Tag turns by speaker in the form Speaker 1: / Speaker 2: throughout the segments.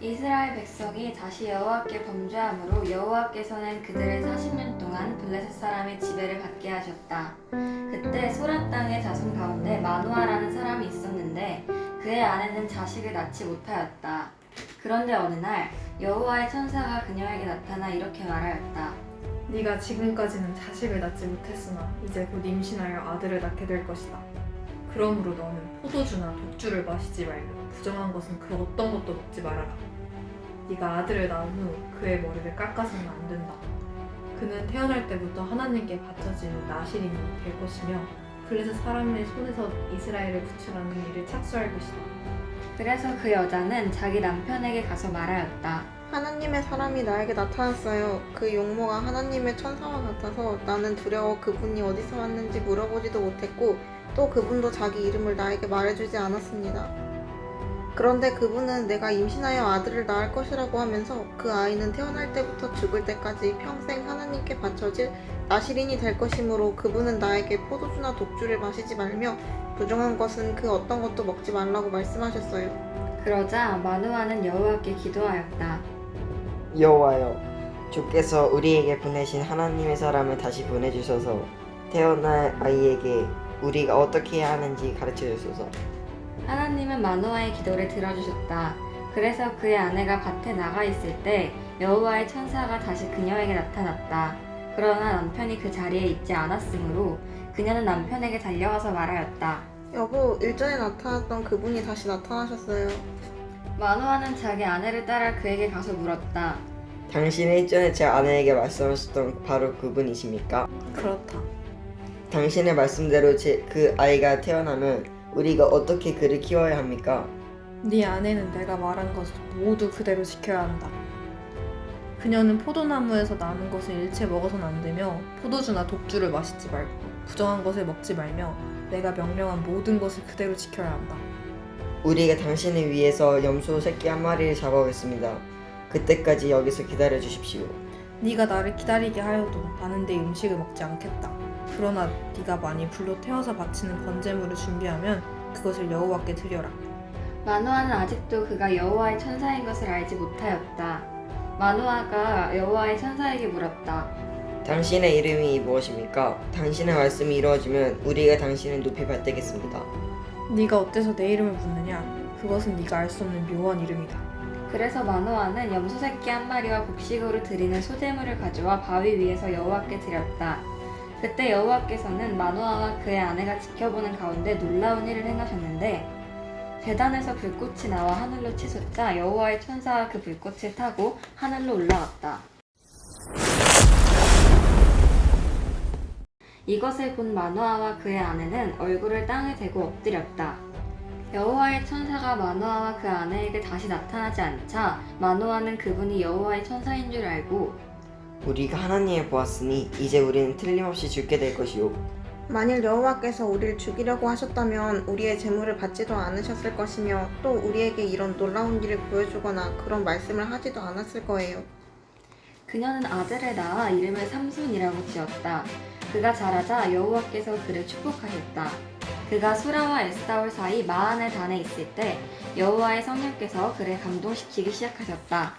Speaker 1: 이스라엘 백성이 다시 여호와께 범죄함으로 여호와께서는 그들을 40년 동안 블레셋 사람의 지배를 받게 하셨다. 그때 소란 땅의 자손 가운데 마누아라는 사람이 있었는데 그의 아내는 자식을 낳지 못하였다. 그런데 어느 날 여호와의 천사가 그녀에게 나타나 이렇게 말하였다.
Speaker 2: 네가 지금까지는 자식을 낳지 못했으나 이제 곧 임신하여 아들을 낳게 될 것이다. 그러므로 너는 포도주나 독주를 마시지 말고 부정한 것은 그 어떤 것도 먹지 말아라. 네가 아들을 낳은 후 그의 머리를 깎아서는 안 된다. 그는 태어날 때부터 하나님께 바쳐진 나실인이 될 것이며 블레셋 사람의 손에서 이스라엘을 구출하는 일을 착수할 것이다.
Speaker 1: 그래서 그 여자는 자기 남편에게 가서 말하였다.
Speaker 3: 하나님의 사람이 나에게 나타났어요. 그 용모가 하나님의 천사와 같아서 나는 두려워 그분이 어디서 왔는지 물어보지도 못했고 또 그분도 자기 이름을 나에게 말해주지 않았습니다. 그런데 그분은 내가 임신하여 아들을 낳을 것이라고 하면서 그 아이는 태어날 때부터 죽을 때까지 평생 하나님께 바쳐질 나실인이 될 것이므로 그분은 나에게 포도주나 독주를 마시지 말며 부정한 것은 그 어떤 것도 먹지 말라고 말씀하셨어요.
Speaker 1: 그러자 마누아는 여호와께 기도하였다.
Speaker 4: 여호와여, 주께서 우리에게 보내신 하나님의 사람을 다시 보내주셔서 태어날 아이에게 우리가 어떻게 해야 하는지 가르쳐 주소서.
Speaker 1: 하나님은 마누아의 기도를 들어주셨다. 그래서 그의 아내가 밭에 나가 있을 때 여호와의 천사가 다시 그녀에게 나타났다. 그러나 남편이 그 자리에 있지 않았으므로 그녀는 남편에게 달려가서 말하였다.
Speaker 3: 여보, 일전에 나타났던 그분이 다시 나타나셨어요.
Speaker 1: 마누아는 자기 아내를 따라 그에게 가서 물었다.
Speaker 4: 당신은 일전에 제 아내에게 말씀하셨던 바로 그분이십니까?
Speaker 2: 그렇다.
Speaker 4: 당신의 말씀대로 그 아이가 태어나면 우리가 어떻게 그를 키워야 합니까?
Speaker 2: 네 아내는 내가 말한 것을 모두 그대로 지켜야 한다. 그녀는 포도나무에서 나는 것을 일체 먹어서는 안 되며 포도주나 독주를 마시지 말고 부정한 것을 먹지 말며 내가 명령한 모든 것을 그대로 지켜야 한다.
Speaker 4: 우리가 당신을 위해서 염소 새끼 한 마리를 잡아오겠습니다. 그때까지 여기서 기다려 주십시오.
Speaker 2: 네가 나를 기다리게 하여도 나는 내 음식을 먹지 않겠다. 그러나 네가 만일 불로 태워서 바치는 번제물을 준비하면 그것을 여호와께 드려라.
Speaker 1: 마누아는 아직도 그가 여호와의 천사인 것을 알지 못하였다. 마누아가 여호와의 천사에게 물었다.
Speaker 4: 당신의 이름이 무엇입니까? 당신의 말씀이 이루어지면 우리가 당신을 높이 받들겠습니다.
Speaker 2: 네가 어때서 내 이름을 묻느냐? 그것은 네가 알 수 없는 묘한 이름이다.
Speaker 1: 그래서 마누아는 염소 새끼 한 마리와 곡식으로 드리는 소제물을 가져와 바위 위에서 여호와께 드렸다. 그때 여호와께서는 마누아와 그의 아내가 지켜보는 가운데 놀라운 일을 행하셨는데 제단에서 불꽃이 나와 하늘로 치솟자 여호와의 천사가 그 불꽃을 타고 하늘로 올라갔다. 이것을 본 마누아와 그의 아내는 얼굴을 땅에 대고 엎드렸다. 여호와의 천사가 마누아와 그 아내에게 다시 나타나지 않자 마누아는 그분이 여호와의 천사인 줄 알고
Speaker 4: 우리가 하나님을 보았으니 이제 우리는 틀림없이 죽게 될 것이요.
Speaker 3: 만일 여호와께서 우리를 죽이려고 하셨다면 우리의 재물을 받지도 않으셨을 것이며 또 우리에게 이런 놀라운 일을 보여주거나 그런 말씀을 하지도 않았을 거예요.
Speaker 1: 그녀는 아들을 낳아 이름을 삼손이라고 지었다. 그가 자라자 여호와께서 그를 축복하셨다. 그가 수라와 에스다올 사이 마한의 단에 있을 때 여호와의 성령께서 그를 감동시키기 시작하셨다.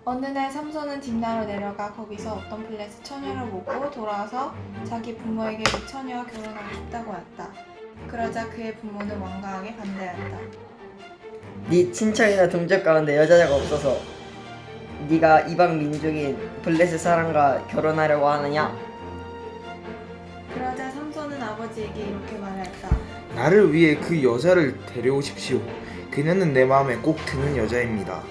Speaker 5: 어느 날 삼손은 딥나로 내려가 거기서 어떤 블레셋 처녀를 보고 돌아와서 자기 부모에게 이 처녀와 결혼하고 싶다고 했다. 그러자 그의 부모는 완강하게 반대했다.
Speaker 4: 네 친척이나 동족 가운데 여자가 없어서 네가 이방 민족인 블레셋 사람과 결혼하려고 하느냐?
Speaker 5: 그러자 삼손은 아버지에게 이렇게 말했다.
Speaker 6: 나를 위해 그 여자를 데려오십시오. 그녀는 내 마음에 꼭 드는 여자입니다.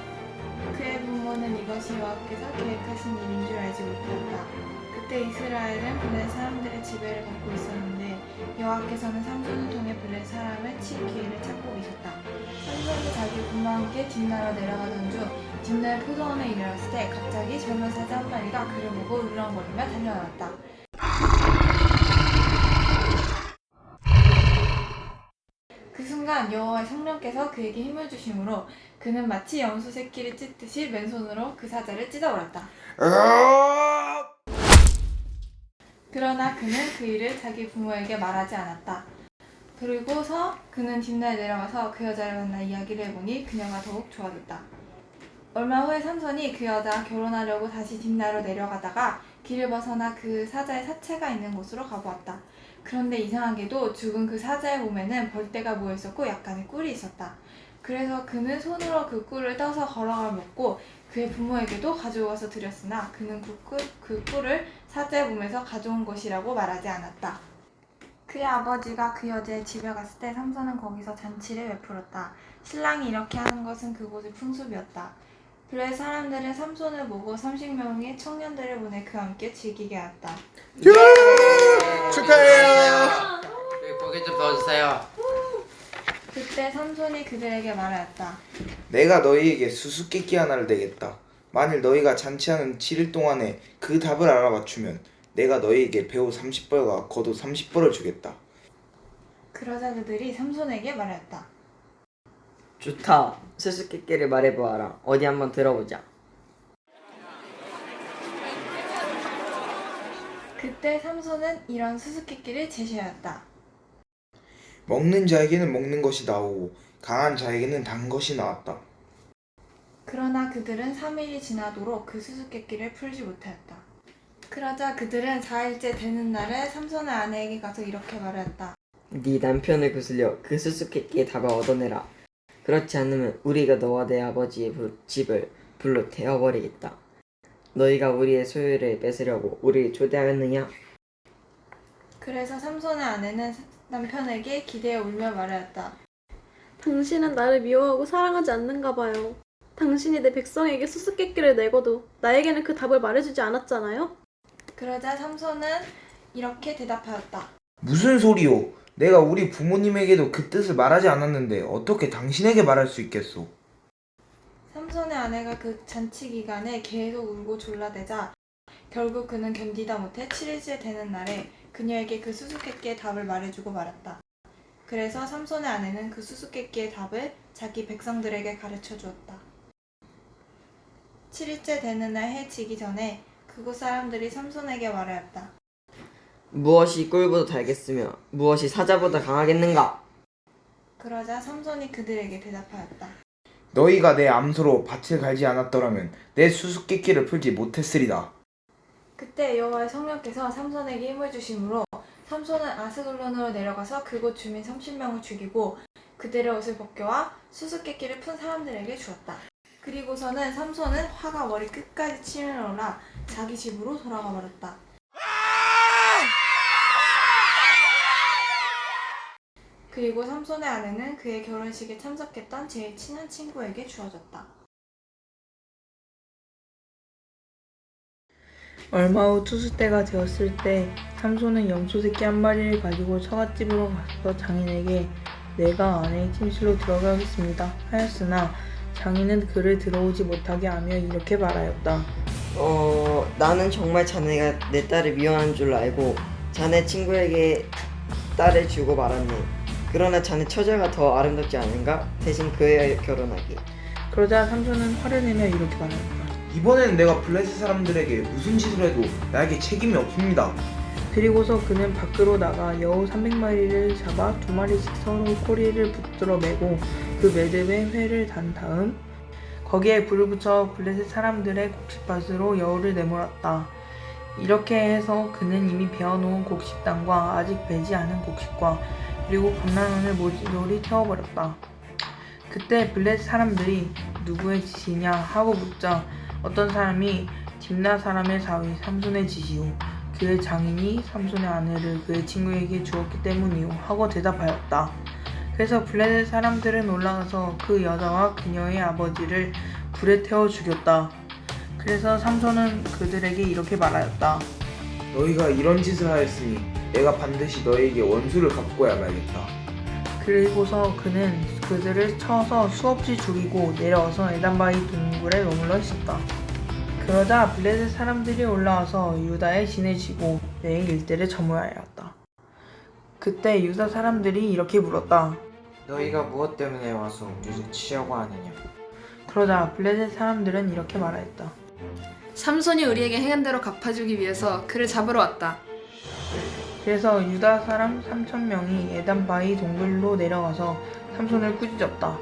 Speaker 5: 그의 부모는 이것이 여호와께서 계획하신 일인 줄 알지 못했다. 그때 이스라엘은 블레셋 사람들의 지배를 받고 있었는데 여호와께서는 삼손을 통해 블레셋 사람을 칠 기회를 찾고 계셨다. 삼손이 자기 부모와 함께 딥나로 내려가던 중 딥나의 포도원에 이르렀을 때 갑자기 젊은 사자 한 마리가 그를 보고 울렁거리며 달려나왔다. 그 순간 여호와의 성령께서 그에게 힘을 주심으로 그는 마치 염소 새끼를 찢듯이 맨손으로 그 사자를 찢어버렸다. 그러나 그는 그 일을 자기 부모에게 말하지 않았다. 그리고서 그는 딥나에 내려가서 그 여자를 만나 이야기를 해보니 그녀가 더욱 좋아졌다. 얼마 후에 삼손이 그 여자와 결혼하려고 다시 딥나로 내려가다가 길을 벗어나 그 사자의 사체가 있는 곳으로 가보았다. 그런데 이상하게도 죽은 그 사자의 몸에는 벌떼가 모여있었고 약간의 꿀이 있었다. 그래서 그는 손으로 그 꿀을 떠서 걸어가 먹고 그의 부모에게도 가져와서 드렸으나 그는 그 꿀을 사자의 몸에서 가져온 것이라고 말하지 않았다. 그의 아버지가 그 여자의 집에 갔을 때 삼손은 거기서 잔치를 베풀었다. 신랑이 이렇게 하는 것은 그곳의 풍습이었다. 블레셋 사람들은 삼손을 보고 30명의 청년들을 보내 그와 함께 즐기게 하였다.
Speaker 6: 축하해요.
Speaker 7: 고개 좀 넣어주세요.
Speaker 5: 그때 삼손이 그들에게 말하였다.
Speaker 6: 내가 너희에게 수수께끼 하나를 내겠다. 만일 너희가 잔치하는 7일 동안에 그 답을 알아맞추면 내가 너희에게 배우 30벌과 겉옷 30벌을 주겠다.
Speaker 5: 그러자 그들이 삼손에게 말하였다.
Speaker 4: 좋다. 수수께끼를 말해보아라. 어디 한번 들어보자.
Speaker 5: 그때 삼손은 이런 수수께끼를 제시하였다.
Speaker 6: 먹는 자에게는 먹는 것이 나오고 강한 자에게는 단 것이 나왔다.
Speaker 5: 그러나 그들은 3일이 지나도록 그 수수께끼를 풀지 못하였다. 그러자 그들은 4일째 되는 날에 삼손의 아내에게 가서 이렇게 말하였다.
Speaker 4: 네 남편을 구슬려 그 수수께끼의 답을 얻어내라. 그렇지 않으면 우리가 너와 내 아버지의 집을 불로 태워버리겠다. 너희가 우리의 소유를 뺏으려고 우리를 초대하였느냐?
Speaker 5: 그래서 삼손의 아내는 남편에게 기대어 울며 말하였다.
Speaker 8: 당신은 나를 미워하고 사랑하지 않는가 봐요. 당신이 내 백성에게 수수께끼를 내고도 나에게는 그 답을 말해주지 않았잖아요?
Speaker 5: 그러자 삼손은 이렇게 대답하였다.
Speaker 6: 무슨 소리요? 내가 우리 부모님에게도 그 뜻을 말하지 않았는데 어떻게 당신에게 말할 수 있겠소?
Speaker 5: 삼손의 아내가 그 잔치 기간에 계속 울고 졸라대자 결국 그는 견디다 못해 7일째 되는 날에 그녀에게 그 수수께끼의 답을 말해주고 말았다. 그래서 삼손의 아내는 그 수수께끼의 답을 자기 백성들에게 가르쳐 주었다. 7일째 되는 날 해 지기 전에 그곳 사람들이 삼손에게 말하였다.
Speaker 4: 무엇이 꿀보다 달겠으며 무엇이 사자보다 강하겠는가?
Speaker 5: 그러자 삼손이 그들에게 대답하였다.
Speaker 6: 너희가 내 암소로 밭을 갈지 않았더라면 내 수수께끼를 풀지 못했으리다.
Speaker 5: 그때 여호와의 성령께서 삼손에게 힘을 주심으로 삼손은 아스글론으로 내려가서 그곳 주민 30명을 죽이고 그들의 옷을 벗겨와 수수께끼를 푼 사람들에게 주었다. 그리고서는 삼손은 화가 머리 끝까지 치밀어 올라 자기 집으로 돌아가 버렸다. 그리고 삼손의 아내는 그의 결혼식에 참석했던 제일 친한 친구에게 주어졌다.
Speaker 9: 얼마 후 투수 때가 되었을 때 삼손은 염소 새끼 한 마리를 가지고 처갓집으로 가서 장인에게 내가 아내의 침실로 들어가겠습니다 하였으나 장인은 그를 들어오지 못하게 하며 이렇게 말하였다.
Speaker 4: 나는 정말 자네가 내 딸을 미워하는 줄 알고 자네 친구에게 딸을 주고 말았네. 그러나 자네 처자가 더 아름답지 않은가? 대신 그에 결혼하기.
Speaker 9: 그러자 삼손은 화를 내며 이렇게 말하였다.
Speaker 6: 이번에는 내가 블레셋 사람들에게 무슨 짓을 해도 나에게 책임이 없습니다.
Speaker 9: 그리고서 그는 밖으로 나가 여우 300마리를 잡아 2마리씩 서로 꼬리를 붙들어 매고 그 매듭에 회를 단 다음 거기에 불을 붙여 블레셋 사람들의 곡식밭으로 여우를 내몰았다. 이렇게 해서 그는 이미 베어놓은 곡식단과 아직 베지 않은 곡식과 그리고 감람원을 모조리 태워버렸다. 그때 블레셋 사람들이 누구의 짓이냐 하고 묻자 어떤 사람이 딥나 사람의 사위 삼손의 짓이요 그의 장인이 삼손의 아내를 그의 친구에게 주었기 때문이요 하고 대답하였다. 그래서 블레셋 사람들은 올라가서 그 여자와 그녀의 아버지를 불에 태워 죽였다. 그래서 삼손은 그들에게 이렇게 말하였다.
Speaker 6: 너희가 이런 짓을 하였으니 내가 반드시 너희에게 원수를 갚고야 말겠다.
Speaker 9: 그리고서 그는 그들을 쳐서 수없이 죽이고 내려와서 에단바위 동굴에 머물러 있었다. 그러자 블레셋 사람들이 올라와서 유다의 진을 치고 매일 일대를 점호하였다. 그때 유다 사람들이 이렇게 물었다.
Speaker 7: 너희가 무엇 때문에 와서 우리를 치려고 하느냐?
Speaker 9: 그러자 블레셋 사람들은 이렇게 말하였다.
Speaker 2: 삼손이 우리에게 행한 대로 갚아주기 위해서 그를 잡으러 왔다.
Speaker 9: 그래서 유다 사람 3,000명이 에담바위 동굴로 내려가서 삼손을 꾸짖었다.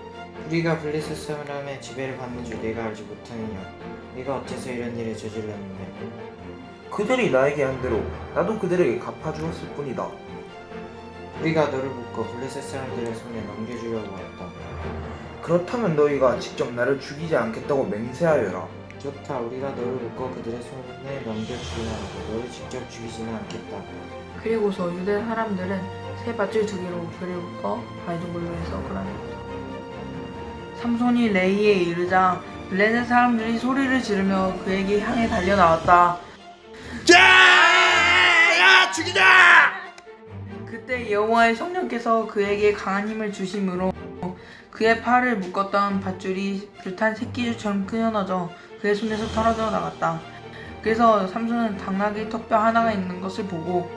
Speaker 7: 우리가 블레셋 사람의 지배를 받는 줄 내가 알지 못하느냐? 네가 어째서 이런 일을 저질렀느냐?
Speaker 6: 그들이 나에게 한 대로 나도 그들에게 갚아주었을 뿐이다.
Speaker 7: 우리가 너를 묶어 블레셋 사람들의 손에 넘겨주려고 했다.
Speaker 6: 그렇다면 너희가 직접 나를 죽이지 않겠다고 맹세하여라.
Speaker 7: 좋다. 우리가 너를 묶어 그들의 손에 넘겨주기만 하고 너를 직접 죽이지는 않겠다.
Speaker 9: 그리고서 유대 사람들은 새 밧줄 2개로 그를 묶어 바위 동굴로 해서 끌어내었다. 삼손이 레이에 이르자 블레셋 사람들이 소리를 지르며 그에게 향해 달려나왔다.
Speaker 6: 야, 죽이자!
Speaker 9: 그때 여호와의 성령께서 그에게 강한 힘을 주심으로 그의 팔을 묶었던 밧줄이 불탄 새끼줄처럼 끊어져 그의 손에서 떨어져 나갔다. 그래서 삼손은 당나귀 턱뼈 하나가 있는 것을 보고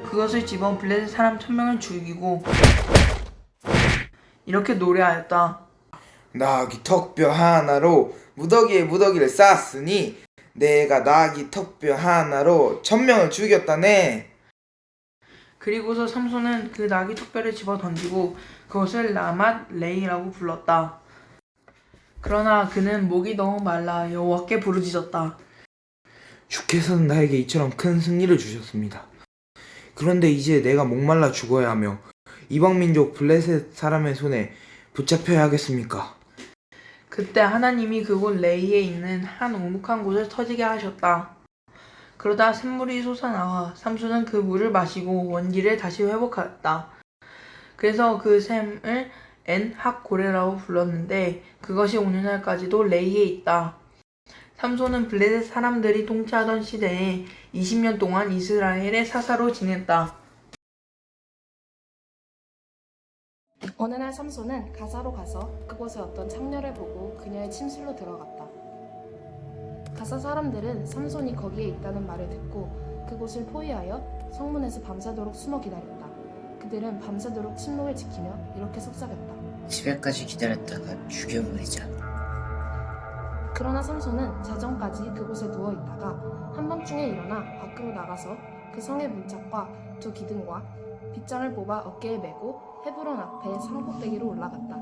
Speaker 9: 그것을 집어 블레셋 사람 1,000명을 죽이고 이렇게 노래하였다.
Speaker 6: 나귀 턱뼈 하나로 무더기에 무더기를 쌓았으니 내가 나귀 턱뼈 하나로 1,000명을 죽였다네.
Speaker 9: 그리고서 삼손은 그 나귀 턱뼈를 집어 던지고 그것을 라맛 레이라고 불렀다. 그러나 그는 목이 너무 말라 여호와께 부르짖었다.
Speaker 6: 주께서는 나에게 이처럼 큰 승리를 주셨습니다. 그런데 이제 내가 목말라 죽어야 하며 이방민족 블레셋 사람의 손에 붙잡혀야 하겠습니까?
Speaker 9: 그때 하나님이 그곳 레이에 있는 한 오목한 곳을 터지게 하셨다. 그러다 샘물이 솟아나와 삼손은 그 물을 마시고 원기를 다시 회복하였다. 그래서 그 샘을 엔학고레라고 불렀는데 그것이 오늘날까지도 레이에 있다. 삼손은 블레셋 사람들이 통치하던 시대에 20년 동안 이스라엘의 사사로 지냈다.
Speaker 10: 어느 날 삼손은 가사로 가서 그곳에 어떤 창녀를 보고 그녀의 침실로 들어갔다. 가사 사람들은 삼손이 거기에 있다는 말을 듣고 그곳을 포위하여 성문에서 밤새도록 숨어 기다렸다. 그들은 밤새도록 침묵을 지키며 이렇게 속삭였다.
Speaker 11: 집에까지 기다렸다가 죽여버리자.
Speaker 10: 그러나 삼손은 자정까지 그곳에 누워있다가 한밤중에 일어나 밖으로 나가서 그 성의 문짝과 2 기둥과 빗장을 뽑아 어깨에 메고 헤브론 앞에 산 꼭대기로 올라갔다.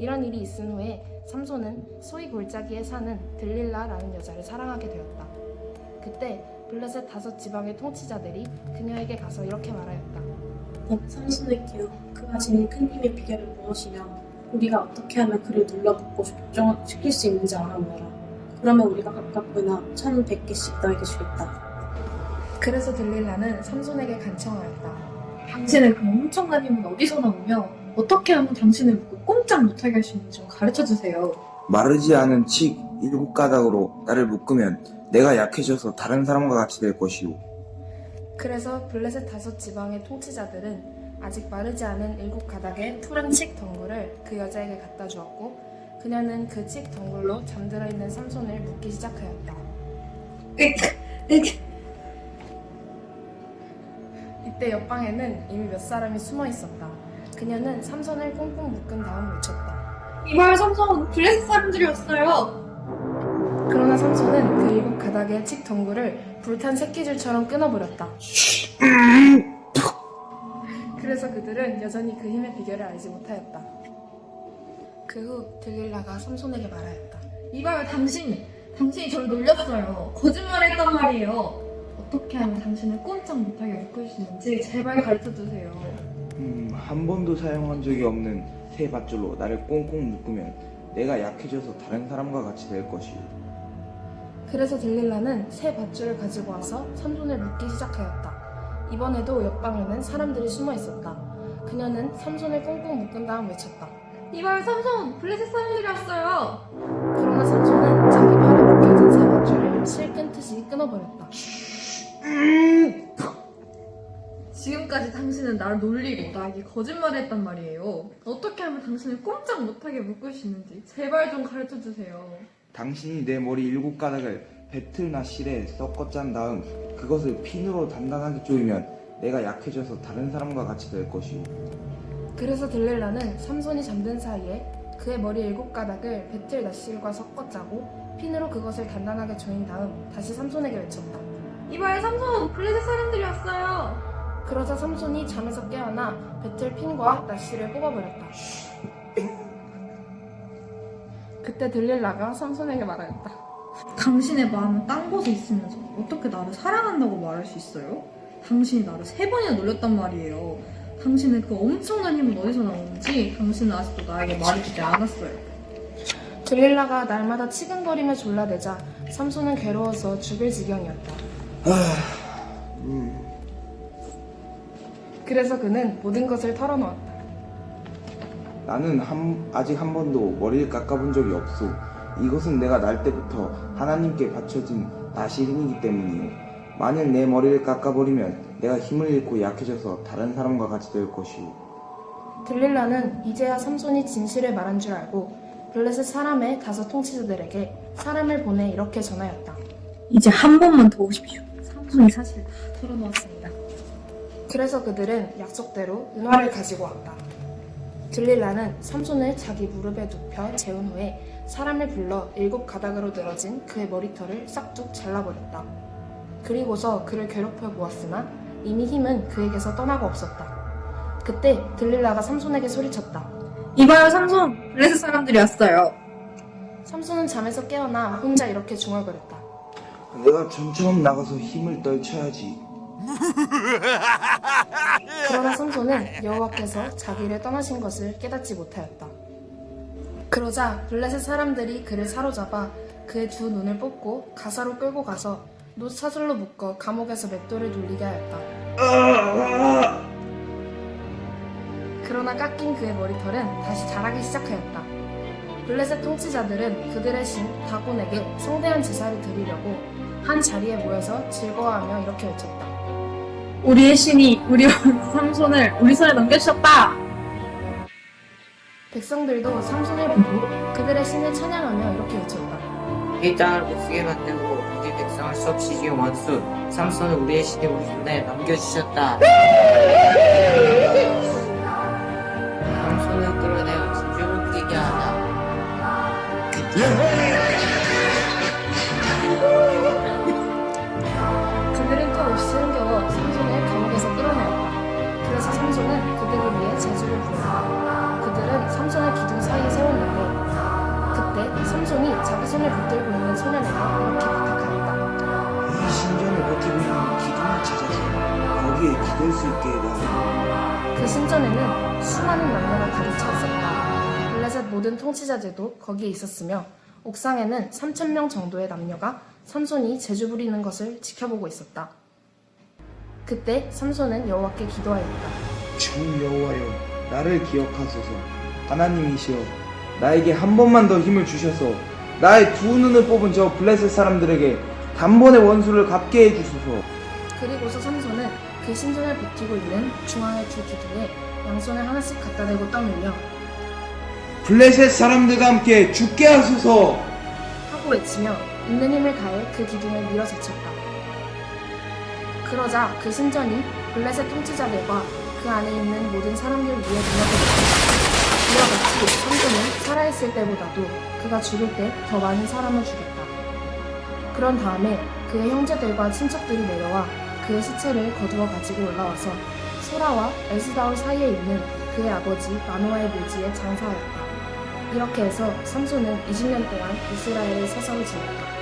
Speaker 10: 이런 일이 있은 후에 삼손은 소위 골짜기에 사는 들릴라라는 여자를 사랑하게 되었다. 그때 블레셋 5 지방의 통치자들이 그녀에게 가서 이렇게 말하였다.
Speaker 12: 삼손에게요. 그가 지닌 큰 힘의 비결은 무엇이냐? 우리가 어떻게 하면 그를 눌러붙고 복종시킬 수 있는지 알아보라. 그러면 우리가 가깝거나 1,100개씩 너에게 주겠다.
Speaker 10: 그래서 들릴라는 삼손에게 간청하였다.
Speaker 12: 당신의 그 엄청난 힘은 어디서 나오며 어떻게 하면 당신을 묶고 꼼짝 못하게 할 수 있는지 좀 가르쳐주세요.
Speaker 6: 마르지 않은 칡 7가닥으로 나를 묶으면 내가 약해져서 다른 사람과 같이 될 것이오.
Speaker 10: 그래서 블레셋 5 지방의 통치자들은 아직 마르지 않은 7가닥의 푸른 칡 덩굴을 그 여자에게 갖다 주었고 그녀는 그 칡 덩굴로 잠들어 있는 삼손을 묶기 시작하였다. 이때 옆방에는 이미 몇 사람이 숨어 있었다. 그녀는 삼손을 꽁꽁 묶은 다음 외쳤다.
Speaker 12: 이발 삼손, 블레셋 사람들이었어요.
Speaker 10: 그러나 삼손은 그 7가닥의 칡 덩굴을 불탄 새끼줄처럼 끊어버렸다. 그래서 그들은 여전히 그 힘의 비결을 알지 못하였다. 그 후 들릴라가 삼손에게 말하였다.
Speaker 12: 이봐요, 당신이 저를 놀렸어요. 거짓말했단 말이에요. 어떻게 하면 당신을 꼼짝 못하게 묶을 수 있는지 제발 가르쳐주세요.
Speaker 6: 한 번도 사용한 적이 없는 새 밧줄로 나를 꽁꽁 묶으면 내가 약해져서 다른 사람과 같이 될 것이오.
Speaker 10: 그래서 들릴라는 새 밧줄을 가지고 와서 삼손을 묶기 시작하였다. 이번에도 옆방에는 사람들이 숨어 있었다. 그녀는 삼손을 꽁꽁 묶은 다음 외쳤다.
Speaker 12: 이봐요, 삼손, 블레셋 사람들이었어요.
Speaker 10: 그러나 삼손은 자기 팔에 묶여진 새 밧줄을 실 끊듯이 끊어버렸다.
Speaker 12: 지금까지 당신은 나를 놀리고 나에게 거짓말했단 말이에요. 어떻게 하면 당신을 꼼짝 못하게 묶을 수 있는지 제발 좀 가르쳐주세요.
Speaker 6: 당신이 내 머리 7가닥을 배틀나 실에 섞어 짠 다음 그것을 핀으로 단단하게 조이면 내가 약해져서 다른 사람과 같이 될 것이오.
Speaker 10: 그래서 들릴라는 삼손이 잠든 사이에 그의 머리 7가닥을 배틀 낫실과 섞어 짜고 핀으로 그것을 단단하게 조인 다음 다시 삼손에게 외쳤다.
Speaker 2: 이봐요 삼손! 블레셋 사람들이 왔어요!
Speaker 10: 그러자 삼손이 잠에서 깨어나 배틀 핀과 낫실을 뽑아버렸다. 그때 들릴라가 삼손에게 말하였다.
Speaker 2: 당신의 마음은 딴 곳에 있으면서 어떻게 나를 사랑한다고 말할 수 있어요? 당신이 나를 3번이나 놀렸단 말이에요. 당신의 그 엄청난 힘은 어디서 나오는지 당신은 아직도 나에게 말해주지 않았어요.
Speaker 10: 들릴라가 날마다 치근거리며 졸라대자 삼손은 괴로워서 죽을 지경이었다. 그래서 그는 모든 것을 털어놓았다.
Speaker 6: 나는 아직 한 번도 머리를 깎아본 적이 없소. 이것은 내가 날 때부터 하나님께 바쳐진 나시린이기 때문이요. 만일 내 머리를 깎아버리면 내가 힘을 잃고 약해져서 다른 사람과 같이 될 것이오.
Speaker 10: 들릴라는 이제야 삼손이 진실을 말한 줄 알고 블레셋 사람의 5 통치자들에게 사람을 보내 이렇게 전하였다.
Speaker 12: 이제 한 번만 더 오십시오. 삼손이 사실 다 털어놓았습니다.
Speaker 10: 그래서 그들은 약속대로 은화를 가지고 왔다. 들릴라는 삼손을 자기 무릎에 눕혀 재운 후에 사람을 불러 7가닥으로 늘어진 그의 머리털을 싹둑 잘라버렸다. 그리고서 그를 괴롭혀 보았으나 이미 힘은 그에게서 떠나고 없었다. 그때 들릴라가 삼손에게 소리쳤다.
Speaker 2: 이봐요 삼손! 블레셋 사람들이 왔어요.
Speaker 10: 삼손은 잠에서 깨어나 혼자 이렇게 중얼거렸다.
Speaker 6: 내가 좀처럼 나가서 힘을 떨쳐야지.
Speaker 10: 그러나 삼손은 여호와께서 자기를 떠나신 것을 깨닫지 못하였다. 그러자 블레셋 사람들이 그를 사로잡아 그의 2 눈을 뽑고 가사로 끌고 가서 놋 사슬로 묶어 감옥에서 맷돌을 돌리게 하였다. 그러나 깎인 그의 머리털은 다시 자라기 시작하였다. 블레셋 통치자들은 그들의 신 다곤에게 성대한 제사를 드리려고 한 자리에 모여서 즐거워하며 이렇게 외쳤다.
Speaker 12: 우리의 신이 우리 삼손을 우리 손에 넘겨주셨다!
Speaker 10: 백성들도 삼손을 보고 그들의 신을 찬양하며 이렇게 외쳤다.
Speaker 11: 이 땅을 못쓰게 만들고 우리 백성을 수없이 지은 원수 삼손은 우리의 신이 우리 손에 넘겨주셨다. 삼손을 끌어내어 진주를 뛰게 하다.
Speaker 10: 그들은 또 없이 흥겨워 삼손을 감옥에서 끌어내었다. 그래서 삼손은 그들을 위해 제주를 부른다. 그들은 삼손을 기둥 사이에 세웠는데 그때 삼손이 자기 손을 붙들고 있는 소년에게 이렇게 부탁하였다.
Speaker 6: 이 신전을 버티고 있는 기둥을 찾아서 거기에 기댈 수 있게 해달라.
Speaker 10: 그 신전에는 수많은 남녀가 가득 차 있었다. 블레셋 모든 통치자들도 거기에 있었으며 옥상에는 3,000명 정도의 남녀가 삼손이 제주 부리는 것을 지켜보고 있었다. 그때 삼손은 여호와께 기도하였다.
Speaker 6: 주 여호와여, 나를 기억하소서. 하나님이시여, 나에게 한 번만 더 힘을 주셔서 나의 2 눈을 뽑은 저 블레셋 사람들에게 단번에 원수를 갚게 해주소서.
Speaker 10: 그리고서 삼손은 그 신전을 버티고 있는 중앙의 2 기둥에 양손을 하나씩 갖다 대고 떠밀려
Speaker 6: 블레셋 사람들과 함께 죽게 하소서
Speaker 10: 하고 외치며 있는 힘을 다해 그 기둥을 밀어 제쳤다. 그러자 그 신전이 블레셋 통치자들과 그 안에 있는 모든 사람들 위에 무너졌다. 이와 같이 삼손은 살아있을 때보다도 그가 죽을 때 더 많은 사람을 죽였다. 그런 다음에 그의 형제들과 친척들이 내려와 그의 시체를 거두어 가지고 올라와서 소라와 에스다올 사이에 있는 그의 아버지 마노아의 묘지에 장사하였다. 이렇게 해서 삼손은 20년 동안 이스라엘의 사사로 지냈다.